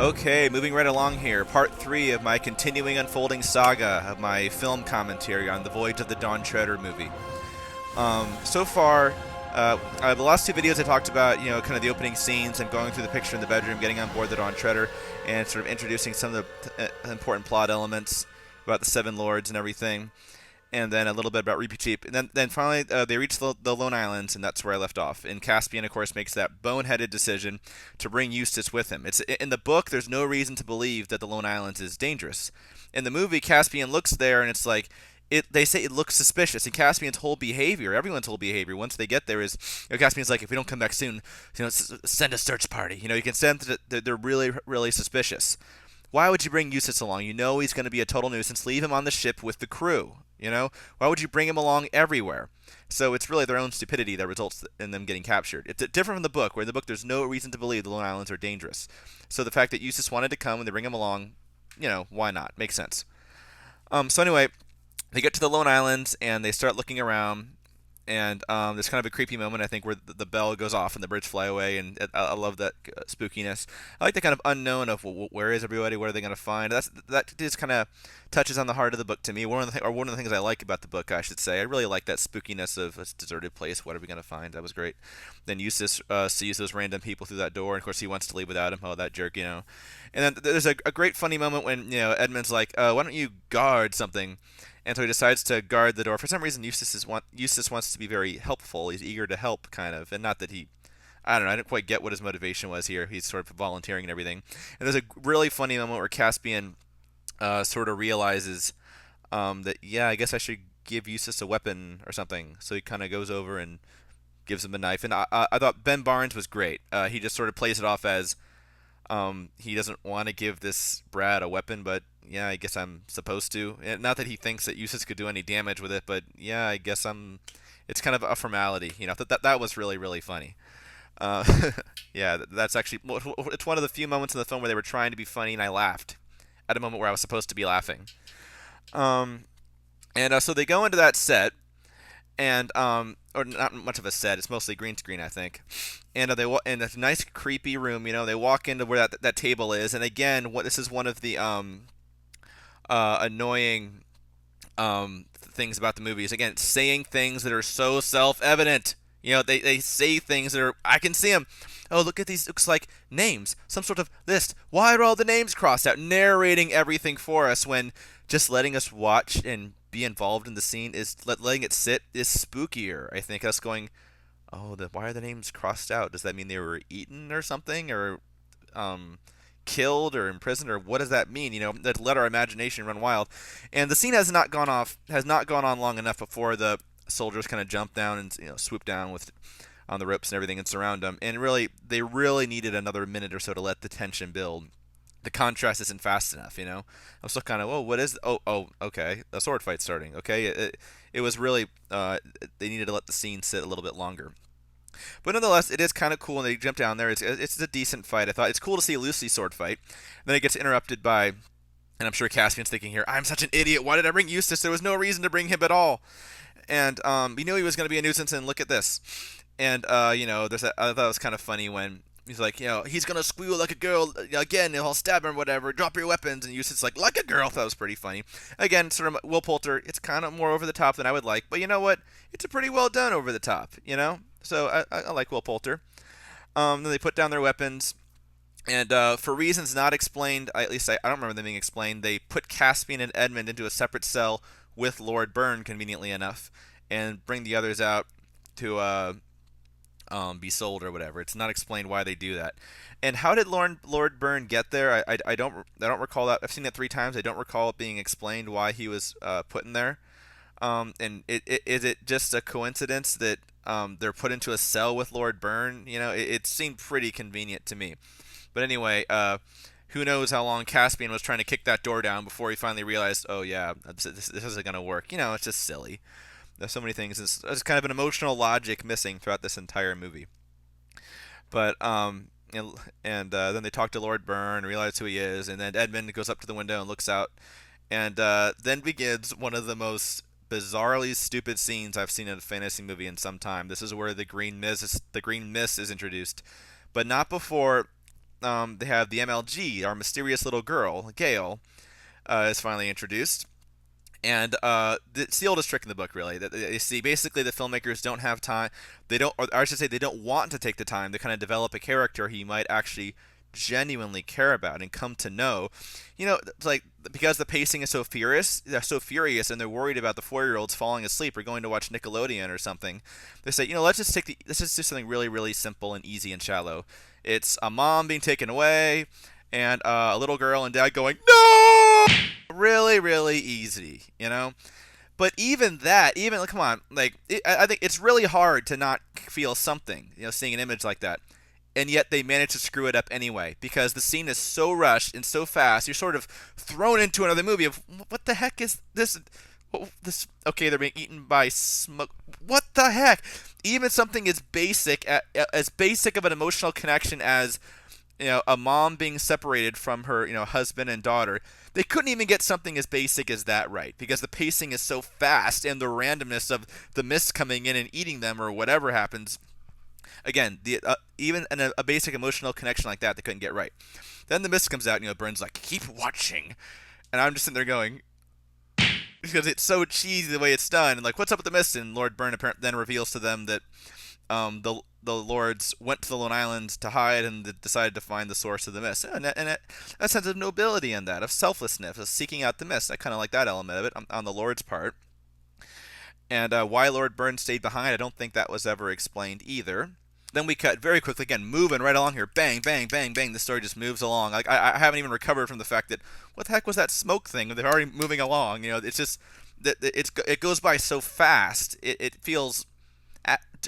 Okay, moving right along here. Part 3 of my continuing unfolding saga of my film commentary on the Voyage of the Dawn Treader movie. So far, the last two videos I talked about, kind of the opening scenes and going through the picture in the bedroom, getting on board the Dawn Treader, and sort of introducing some of the important plot elements about the Seven Lords and everything, and then a little bit about Repeat. And then finally, they reach the Lone Islands, and that's where I left off. And Caspian, of course, makes that boneheaded decision to bring Eustace with him. It's in the book. There's no reason to believe that the Lone Islands is dangerous. In the movie, Caspian looks there, and it's like they say it looks suspicious. And Caspian's whole behavior, everyone's whole behavior, once they get there is, Caspian's like, if we don't come back soon, send a search party. You can sense that they're really, really suspicious. Why would you bring Eustace along? You know he's going to be a total nuisance. Leave him on the ship with the crew. Why would you bring him along everywhere? So it's really their own stupidity that results in them getting captured. It's different from the book, where in the book there's no reason to believe the Lone Islands are dangerous. So the fact that Eustace wanted to come and they bring him along, why not? Makes sense. So anyway, they get to the Lone Islands and they start looking around. And there's kind of a creepy moment, I think, where the bell goes off and the birds fly away, and I love that spookiness. I like the kind of unknown of where is everybody, what are they going to find. That just kind of touches on the heart of the book to me. One of the things I like about the book, I should say. I really like that spookiness of a deserted place. What are we going to find? That was great. Then Eustace sees those random people through that door, and of course he wants to leave without him. Oh, that jerk. And then there's a great funny moment when Edmund's like, why don't you guard something? And so he decides to guard the door. For some reason, Eustace wants to be very helpful. He's eager to help, kind of. And not that I don't know, I didn't quite get what his motivation was here. He's sort of volunteering and everything. And there's a really funny moment where Caspian sort of realizes that, I guess I should give Eustace a weapon or something. So he kind of goes over and gives him a knife. And I thought Ben Barnes was great. He just sort of plays it off as he doesn't want to give this Brad a weapon, but I guess I'm supposed to. And not that he thinks that Eustace could do any damage with it, but I guess it's kind of a formality. That was really, really funny. That's actually, it's one of the few moments in the film where they were trying to be funny, and I laughed at a moment where I was supposed to be laughing. So they go into that set, and or not much of a set. It's mostly green screen, I think. And in a nice creepy room. They walk into where that table is, and again, this is one of the annoying things about the movies. Again, saying things that are so self-evident. They say things that are, I can see them. Oh, look at these. Looks like names. Some sort of list. Why are all the names crossed out? Narrating everything for us when just letting us watch and be involved in the scene letting it sit is spookier. I think us going, why are the names crossed out? Does that mean they were eaten or something, or killed or imprisoned, or what does that mean? That let our imagination run wild. And the scene has not gone on long enough before the soldiers kind of jump down and swoop down on the ropes and everything and surround them. And really, they really needed another minute or so to let the tension build. The contrast isn't fast enough. I'm still kind of, what is? Okay, a sword fight's starting. Okay, it was really they needed to let the scene sit a little bit longer. But nonetheless, it is kind of cool when they jump down there. It's a decent fight. I thought it's cool to see a Lucy sword fight. Then it gets interrupted by, and I'm sure Caspian's thinking here, I'm such an idiot. Why did I bring Eustace? There was no reason to bring him at all. And he knew he was going to be a nuisance. And look at this. And I thought it was kind of funny when he's like, he's going to squeal like a girl again, and I'll stab him or whatever. Drop your weapons. And Eustace's like a girl. I thought it was pretty funny. Again, sort of Will Poulter. It's kind of more over the top than I would like. But you know what? It's a pretty well done over the top, So I like Will Poulter. Then they put down their weapons. And for reasons not explained, at least I don't remember them being explained, they put Caspian and Edmund into a separate cell with Lord Byrne, conveniently enough, and bring the others out to be sold or whatever. It's not explained why they do that. And how did Lord Byrne get there? I don't recall that. I've seen it 3 times. I don't recall it being explained why he was put in there. And is it just a coincidence that they're put into a cell with Lord Byrne? It seemed pretty convenient to me. But anyway, who knows how long Caspian was trying to kick that door down before he finally realized, this isn't going to work. It's just silly. There's so many things. There's kind of an emotional logic missing throughout this entire movie. But then they talk to Lord Byrne and realize who he is, and then Edmund goes up to the window and looks out, and then begins one of the most bizarrely stupid scenes I've seen in a fantasy movie in some time. This is where the green mist is introduced, but not before they have the MLG, our mysterious little girl, Gale, is finally introduced. And it's the oldest trick in the book, really. That you see, basically, the filmmakers don't have time. They don't, or I should say, they don't want to take the time to kind of develop a character he might actually genuinely care about and come to know. It's like because the pacing is so furious, and they're worried about the 4-year-olds falling asleep or going to watch Nickelodeon or something. They say, let's just do something really, really simple and easy and shallow. It's a mom being taken away, and a little girl and dad going no. Really, really easy. But even that, even come on, like I think it's really hard to not feel something, seeing an image like that, and yet they manage to screw it up anyway because the scene is so rushed and so fast. You're sort of thrown into another movie of what the heck is this? This okay? They're being eaten by smoke. What the heck? Even something as basic of an emotional connection as a mom being separated from her, husband and daughter. They couldn't even get something as basic as that right because the pacing is so fast and the randomness of the mist coming in and eating them or whatever happens. Again, even a basic emotional connection like that, they couldn't get right. Then the mist comes out, and Byrne's like, "Keep watching," and I'm just sitting there going, because it's so cheesy the way it's done, and like, "What's up with the mist?" And Lord Byrne apparently then reveals to them that the lords went to the Lone Islands to hide and decided to find the source of the mist. And a sense of nobility in that, of selflessness, of seeking out the mist. I kind of like that element of it on the Lord's part. And why Lord Byrne stayed behind, I don't think that was ever explained either. Then we cut very quickly, again, moving right along here. Bang, bang, bang, bang. The story just moves along. Like I haven't even recovered from the fact that, what the heck was that smoke thing? They're already moving along. It's just that it goes by so fast. It feels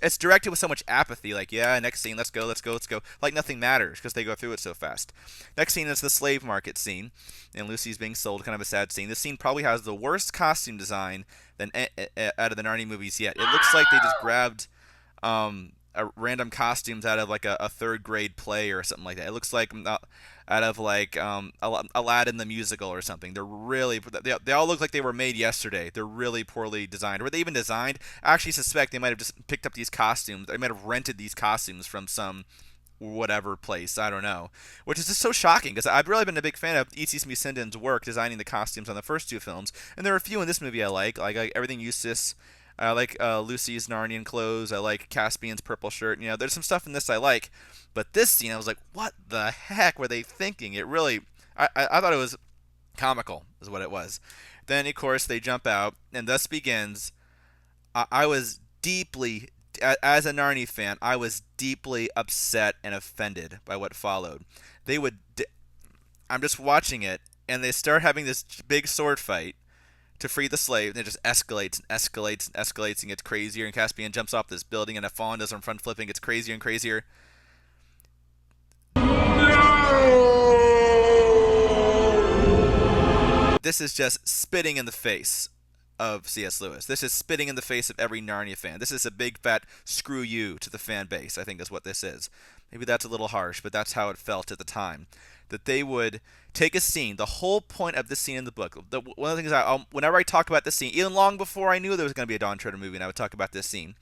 it's directed with so much apathy. Like, yeah, next scene, let's go, let's go, let's go. Like nothing matters because they go through it so fast. Next scene is the slave market scene, and Lucy's being sold. Kind of a sad scene. This scene probably has the worst costume design than out of the Narnia movies yet. It looks like they just grabbed random costumes out of like a third grade play or something like that. It looks like out of like Aladdin the musical or something. They all look like they were made yesterday. They're really poorly designed. Were they even designed? I actually suspect they might have just picked up these costumes. They might have rented these costumes from some whatever place. I don't know. Which is just so shocking because I've really been a big fan of E.C. Smith Sinden's work designing the costumes on the first two films, and there are a few in this movie I like everything Eustace. I like Lucy's Narnian clothes. I like Caspian's purple shirt. There's some stuff in this I like, but this scene I was like, what the heck were they thinking? It really, I thought it was comical, is what it was. Then of course they jump out, and thus begins. I was deeply, as a Narnia fan, I was deeply upset and offended by what followed. They would, I'm just watching it, and they start having this big sword fight to free the slave, and it just escalates and escalates and escalates and gets crazier, and Caspian jumps off this building, and a fawn does some front flipping, gets crazier and crazier. This is just spitting in the face of C.S. Lewis. This is spitting in the face of every Narnia fan. This is a big fat screw you to the fan base, I think is what this is. Maybe that's a little harsh, but that's how it felt at the time. That they would take a scene, the whole point of this scene in the book. One of the things whenever I talk about this scene, even long before I knew there was going to be a Dawn Treader movie, and I would talk about this scene.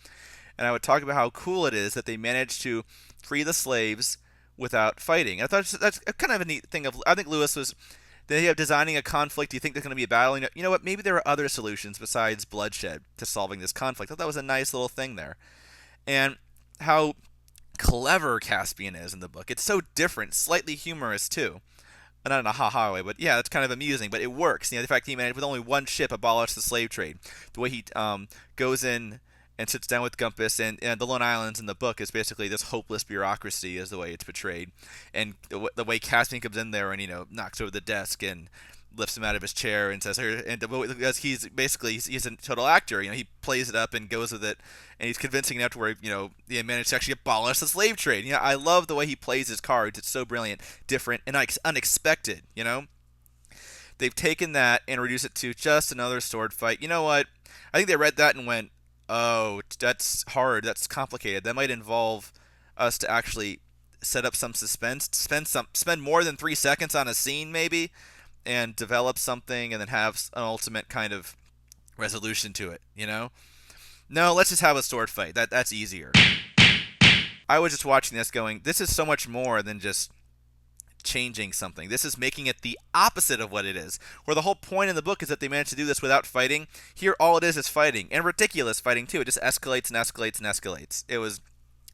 And I would talk about how cool it is that they managed to free the slaves without fighting. I thought that's kind of a neat thing. I think Lewis was, they have designing a conflict. You think there's going to be a battle? You know what? Maybe there are other solutions besides bloodshed to solving this conflict. I thought that was a nice little thing there. And how clever Caspian is in the book. It's so different, slightly humorous too. Not in a ha-ha way, but yeah, it's kind of amusing. But it works. The fact he managed with only one ship abolish the slave trade. The way he goes in and sits down with Gumpus, and the Lone Islands in the book is basically this hopeless bureaucracy, is the way it's portrayed. And the way Caspian comes in there and knocks over the desk and lifts him out of his chair and says, and he's a total actor. He plays it up and goes with it, and he's convincing enough to where he managed to actually abolish the slave trade. I love the way he plays his cards. It's so brilliant, different, and unexpected. They've taken that and reduced it to just another sword fight. You know what? I think they read that and went, oh, that's hard. That's complicated. That might involve us to actually set up some suspense, spend more than 3 seconds on a scene maybe, and develop something, and then have an ultimate kind of resolution to it. No, let's just have a sword fight. That's easier. I was just watching this going, this is so much more than just changing something. This is making it the opposite of what it is. Where the whole point in the book is that they managed to do this without fighting. Here, all it is fighting, and ridiculous fighting too. It just escalates and escalates and escalates. It was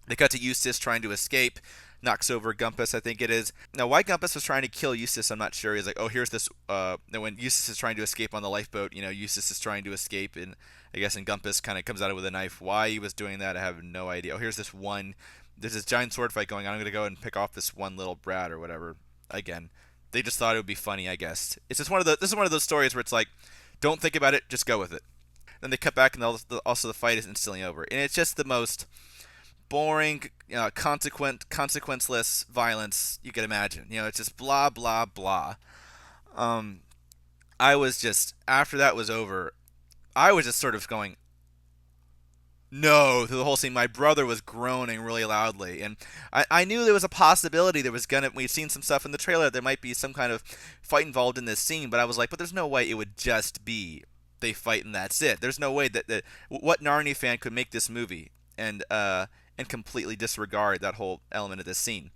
They cut to Eustace trying to escape, knocks over Gumpus, I think it is. Now, why Gumpus was trying to kill Eustace, I'm not sure. He's like, oh, here's this. When Eustace is trying to escape on the lifeboat, Eustace is trying to escape, and I guess, and Gumpus kind of comes out with a knife. Why he was doing that, I have no idea. Oh, here's this one. There's this giant sword fight going on. I'm going to go and pick off this one little brat or whatever. Again, they just thought it would be funny, I guess. It's just this is one of those stories where it's like, don't think about it, just go with it. Then they cut back, and also the fight is instantly over. And it's just the most boring, consequenceless violence you could imagine. It's just blah blah blah. Um, I was just after that was over, I was just sort of going no through the whole scene. My brother was groaning really loudly, and I knew there was a possibility there was gonna. We'd seen some stuff in the trailer. There might be some kind of fight involved in this scene, but I was like, but there's no way it would just be they fight and that's it. There's no way that what Narnia fan could make this movie and completely disregard that whole element of this scene.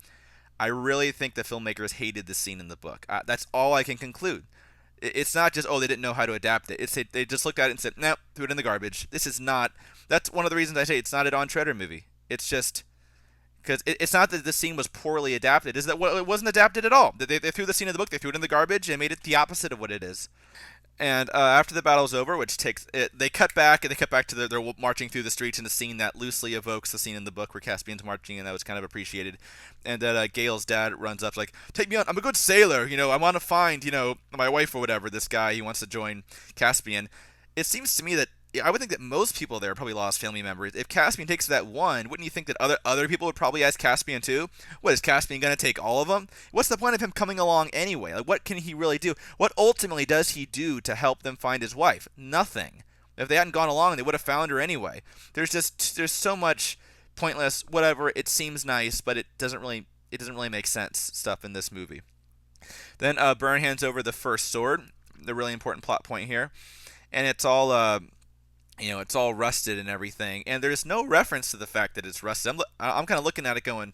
I really think the filmmakers hated the scene in the book. That's all I can conclude. It's not just, oh, they didn't know how to adapt it. They just looked at it and said, nope, threw it in the garbage. This is not. That's one of the reasons I say it's not a Don Treader movie. It's just because it's not that the scene was poorly adapted. Is that it wasn't adapted at all? They threw the scene in the book, they threw it in the garbage, and made it the opposite of what it is. And after the battle's over, which takes it, they cut back to they're marching through the streets in a scene that loosely evokes the scene in the book where Caspian's marching, and that was kind of appreciated. And then Gail's dad runs up like, "Take me on! I'm a good sailor. I want to find my wife or whatever." This guy he wants to join Caspian. It seems to me that I would think that most people there probably lost family members. If Caspian takes that one, wouldn't you think that other people would probably ask Caspian too? What, is Caspian going to take all of them? What's the point of him coming along anyway? Like, what can he really do? What ultimately does he do to help them find his wife? Nothing. If they hadn't gone along, they would have found her anyway. There's so much pointless whatever. It seems nice, but it doesn't really make sense stuff in this movie. Then Byrne hands over the first sword, the really important plot point here, and it's all it's all rusted and everything, and there's no reference to the fact that it's rusted. I'm kind of looking at it going,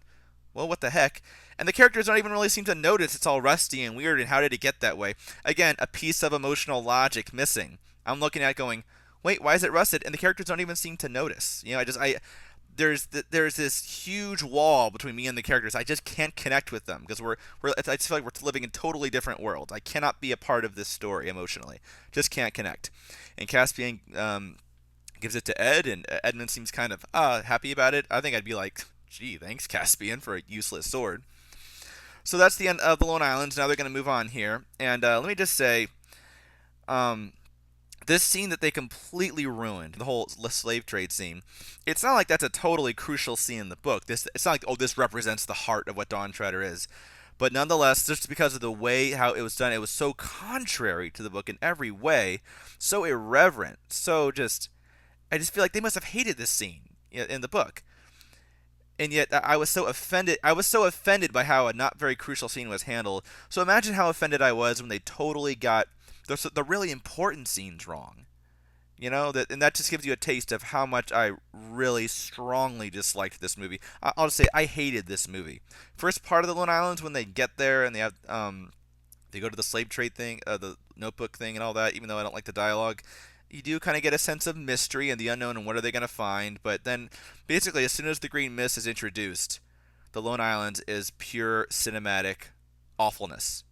well, what the heck? And the characters don't even really seem to notice it's all rusty and weird, and how did it get that way? Again, a piece of emotional logic missing. I'm looking at it going, wait, why is it rusted? And the characters don't even seem to notice. There's this huge wall between me and the characters. I just can't connect with them because I just feel like we're living in totally different worlds. I cannot be a part of this story emotionally. Just can't connect. And Caspian gives it to Ed, and Edmund seems kind of happy about it. I think I'd be like, gee, thanks, Caspian, for a useless sword. So that's the end of the Lone Islands. Now they're going to move on here. And let me just say, this scene that they completely ruined, the whole slave trade scene, it's not like that's a totally crucial scene in the book. It's not like, oh, this represents the heart of what Dawn Treader is. But nonetheless, just because of the way how it was done, it was so contrary to the book in every way, so irreverent, I just feel like they must have hated this scene in the book. And yet I was so offended. I was so offended by how a not very crucial scene was handled. So imagine how offended I was when they totally got the really important scenes wrong. And that just gives you a taste of how much I really strongly disliked this movie. I'll just say I hated this movie. First part of the Lone Islands, when they get there and they go to the slave trade thing, the notebook thing and all that, even though I don't like the dialogue, you do kind of get a sense of mystery and the unknown and what are they going to find. But then basically as soon as the green mist is introduced, the Lone Islands is pure cinematic awfulness.